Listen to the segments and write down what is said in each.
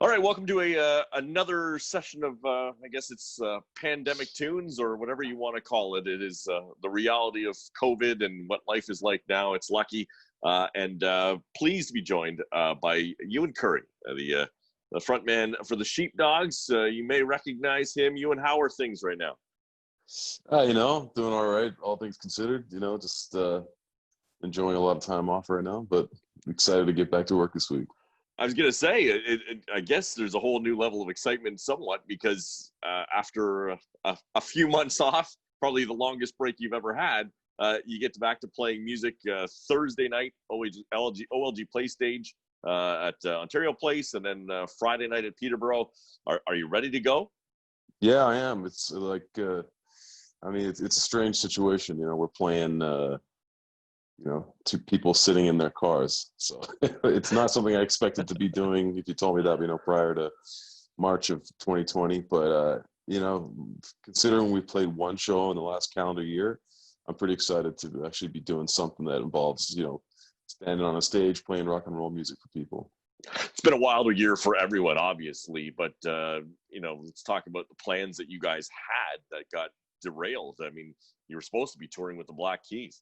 All right, welcome to a another session of I guess it's pandemic tunes or whatever you want to call it. It is the reality of COVID and what life is like now. It's lucky and pleased to be joined by Ewan Currie, the frontman for the Sheepdogs. You may recognize him. Ewan, how are things right now? Doing all right, all things considered. Just enjoying a lot of time off right now, but excited to get back to work this week. I was going to say, I guess there's a whole new level of excitement somewhat because after a few months off, probably the longest break you've ever had, you get back to playing music Thursday night, OLG Play Stage at Ontario Place, and then Friday night at Peterborough. Are you ready to go? Yeah, I am. It's like, it's a strange situation. We're playing, to people sitting in their cars. So it's not something I expected to be doing if you told me that, prior to March of 2020. But, considering we played one show in the last calendar year, I'm pretty excited to actually be doing something that involves, standing on a stage playing rock and roll music for people. It's been a wilder year for everyone, obviously, but, let's talk about the plans that you guys had that got derailed. I mean, you were supposed to be touring with the Black Keys.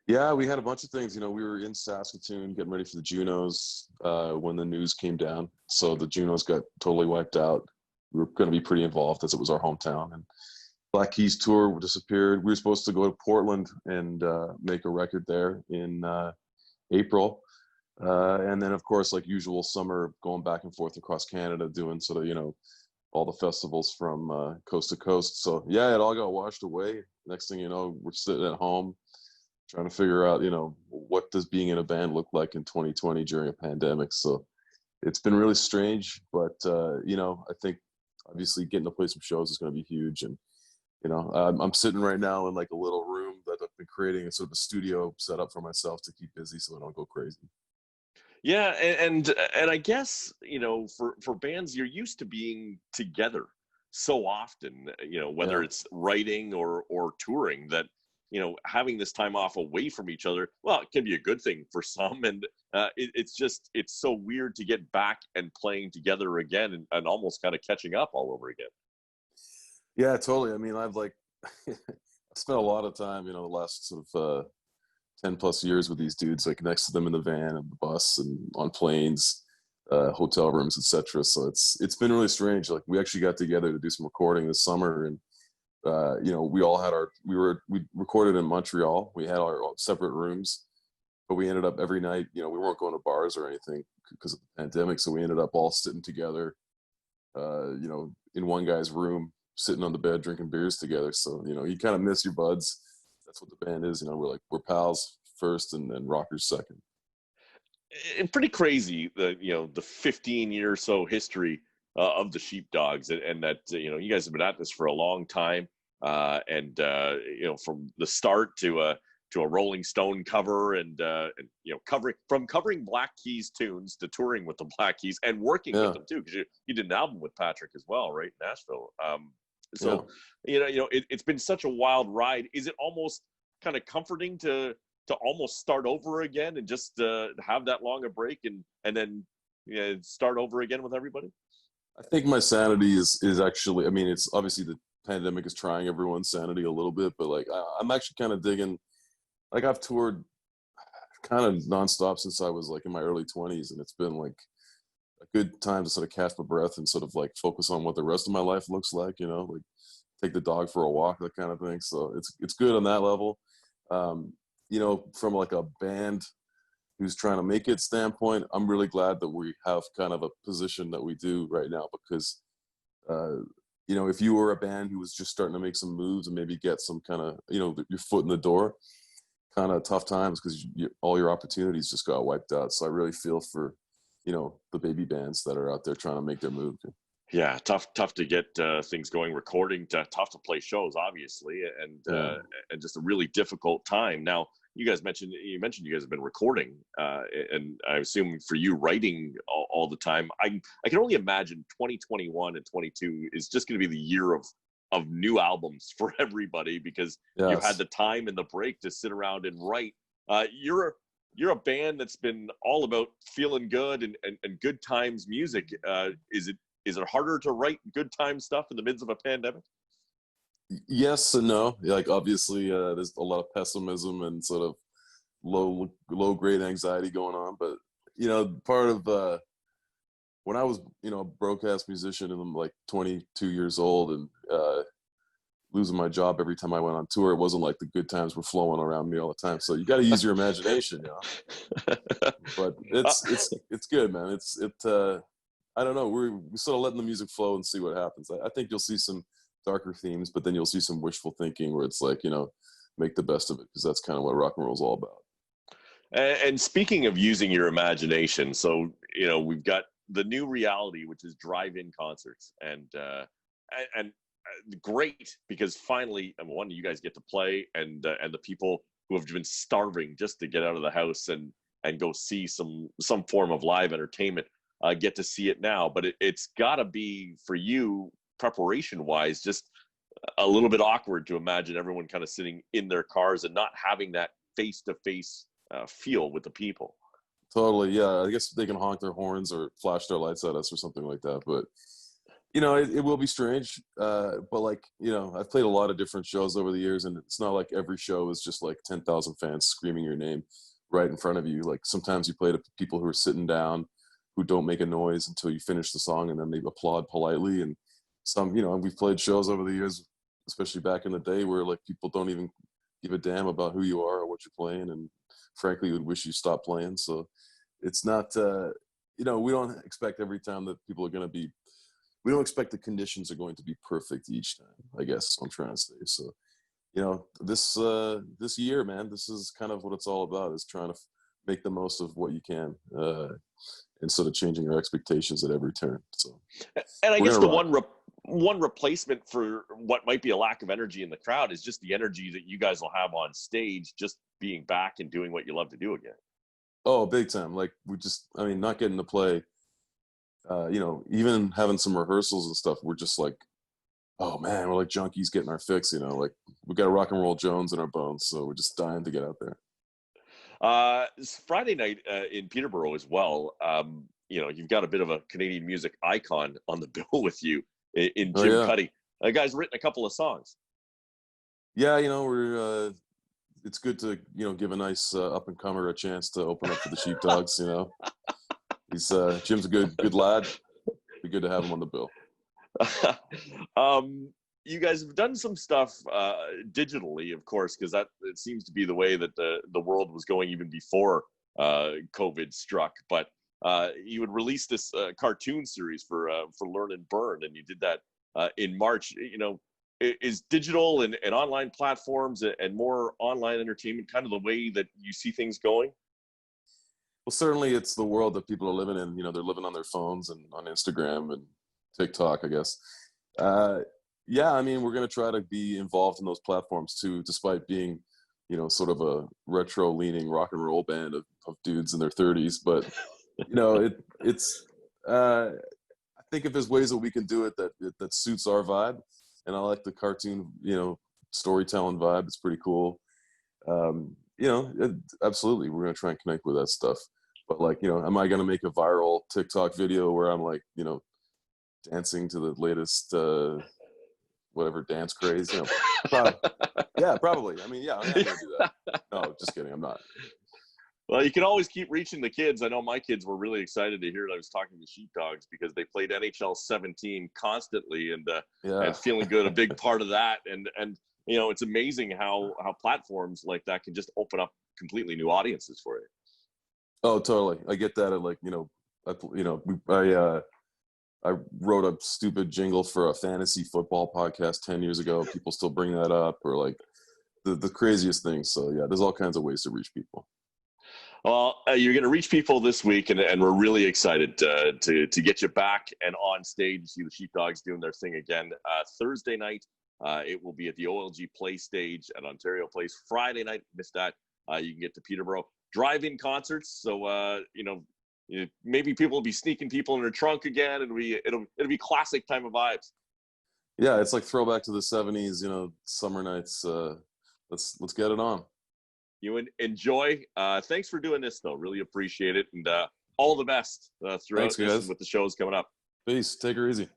Yeah, we had a bunch of things. We were in Saskatoon getting ready for the Junos when the news came down. So the Junos got totally wiped out. We were going to be pretty involved as it was our hometown. And Black Keys tour disappeared. We were supposed to go to Portland and make a record there in April. And then, of course, like usual, summer going back and forth across Canada doing sort of, all the festivals from coast to coast. So, yeah, it all got washed away. Next thing you know, we're sitting at home trying to figure out, what does being in a band look like in 2020 during a pandemic. So it's been really strange, but, I think obviously getting to play some shows is going to be huge. And, I'm sitting right now in like a little room that I've been creating a sort of a studio set up for myself to keep busy so I don't go crazy. Yeah, and I guess, for bands, you're used to being together so often, whether it's writing or touring, that having this time off away from each other, well, it can be a good thing for some. And it's so weird to get back and playing together again and almost kind of catching up all over again. Yeah, totally. I mean, I've I spent a lot of time, the last sort of 10 plus years with these dudes, like next to them in the van and the bus and on planes, hotel rooms, etc. So it's been really strange. Like we actually got together to do some recording this summer, and we all had we recorded in Montreal. We had our separate rooms, but we ended up every night, we weren't going to bars or anything because of the pandemic. So we ended up all sitting together, in one guy's room, sitting on the bed, drinking beers together. So, you kind of miss your buds. That's what the band is. We're pals first and then rockers second. And pretty crazy, the 15-year or so history of the Sheepdogs, and that you guys have been at this for a long time, and from the start to a Rolling Stone cover, and covering Black Keys tunes to touring with the Black Keys and working with them too, because you did an album with Patrick as well, right, in Nashville. It's been such a wild ride. Is it almost kind of comforting to almost start over again and just have that long a break and then start over again with everybody? I think my sanity is actually, I mean, it's obviously the pandemic is trying everyone's sanity a little bit, but like I'm actually kind of digging, like I've toured kind of nonstop since I was like in my early 20s, and it's been like a good time to sort of catch my breath and sort of like focus on what the rest of my life looks like, like take the dog for a walk, that kind of thing. So it's good on that level. From like a band who's trying to make it standpoint, I'm really glad that we have kind of a position that we do right now, because if you were a band who was just starting to make some moves and maybe get some kind of your foot in the door, kind of tough times, because all your opportunities just got wiped out. So I really feel for the baby bands that are out there trying to make their move. Yeah, tough to get things going, recording, tough to play shows, obviously, and just a really difficult time. Now, you mentioned you guys have been recording, and I assume for you writing all the time. I can only imagine 2021 and 22 is just going to be the year of new albums for everybody, because you've had the time and the break to sit around and write. You're you're a band that's been all about feeling good and good times music. Is it harder to write good time stuff in the midst of a pandemic? Yes and no. Like obviously, there's a lot of pessimism and sort of low grade anxiety going on. But part of when I was a broadcast musician and I'm like 22 years old and losing my job every time I went on tour, it wasn't like the good times were flowing around me all the time. So you got to use your imagination, But it's good, man. I don't know. We're sort of letting the music flow and see what happens. I think you'll see some darker themes, but then you'll see some wishful thinking where it's like, make the best of it, because that's kind of what rock and roll is all about. And speaking of using your imagination, so we've got the new reality, which is drive-in concerts, and great, because finally, one, you guys get to play, and the people who have been starving just to get out of the house and go see some form of live entertainment get to see it now. But it's got to be, for you, preparation wise, just a little bit awkward to imagine everyone kind of sitting in their cars and not having that face to face feel with the people. Totally, yeah. I guess they can honk their horns or flash their lights at us or something like that, but it will be strange. But I've played a lot of different shows over the years, and it's not like every show is just like 10,000 fans screaming your name right in front of you. Like sometimes you play to people who are sitting down, who don't make a noise until you finish the song, and then they applaud politely. And some, we've played shows over the years, especially back in the day, where like people don't even give a damn about who you are or what you're playing, and frankly would wish you stopped playing. So it's not, we don't expect every time that people are going to be, we don't expect the conditions are going to be perfect each time, I guess is what I'm trying to say. So, this year, man, this is kind of what it's all about, is trying to make the most of what you can, instead of changing your expectations at every turn. So, and I guess the one replacement for what might be a lack of energy in the crowd is just the energy that you guys will have on stage, just being back and doing what you love to do again. Oh, big time. Like not getting to play, even having some rehearsals and stuff, we're just like, oh man, we're like junkies getting our fix, like we got a rock and roll Jones in our bones. So we're just dying to get out there. It's Friday night in Peterborough as well. You've got a bit of a Canadian music icon on the bill with you in Jim Currie. Guy's written a couple of songs. Yeah, we're it's good to give a nice up and comer a chance to open up for the Sheepdogs. He's Jim's a good lad. Be good to have him on the bill. You guys have done some stuff digitally, of course, because it seems to be the way that the world was going even before COVID struck. But you would release this cartoon series for Learn and Burn, and you did that in March. Is digital and online platforms and more online entertainment kind of the way that you see things going? Well, certainly it's the world that people are living in. They're living on their phones and on Instagram and TikTok, I guess. Yeah, we're going to try to be involved in those platforms too, despite being, sort of a retro-leaning rock and roll band of dudes in their 30s. But, I think if there's ways that we can do it that suits our vibe, and I like the cartoon, storytelling vibe. It's pretty cool. Absolutely, we're going to try and connect with that stuff. But am I going to make a viral TikTok video where I'm like, dancing to the latest whatever dance craze? Yeah, probably. I'm gonna do that. No, just kidding. I'm not. Well, you can always keep reaching the kids. I know my kids were really excited to hear that I was talking to Sheepdogs, because they played NHL 17 constantly and feeling good. A big part of that, and it's amazing how platforms like that can just open up completely new audiences for you. Oh, totally. I get that. I wrote a stupid jingle for a fantasy football podcast 10 years ago. People still bring that up, or like the craziest things. So yeah, there's all kinds of ways to reach people. Well, you're going to reach people this week, and we're really excited to get you back and on stage to see the Sheepdogs doing their thing again. Thursday night, it will be at the OLG Play Stage at Ontario Place. Friday night, missed that, you can get to Peterborough. Drive-in concerts, so maybe people will be sneaking people in their trunk again, and it'll be classic time of vibes. Yeah, it's like throwback to the 70s, summer nights. Let's get it on. You enjoy. Thanks for doing this, though. Really appreciate it, and all the best throughout Thanks, this and guys. with the shows coming up. Peace. Take her easy.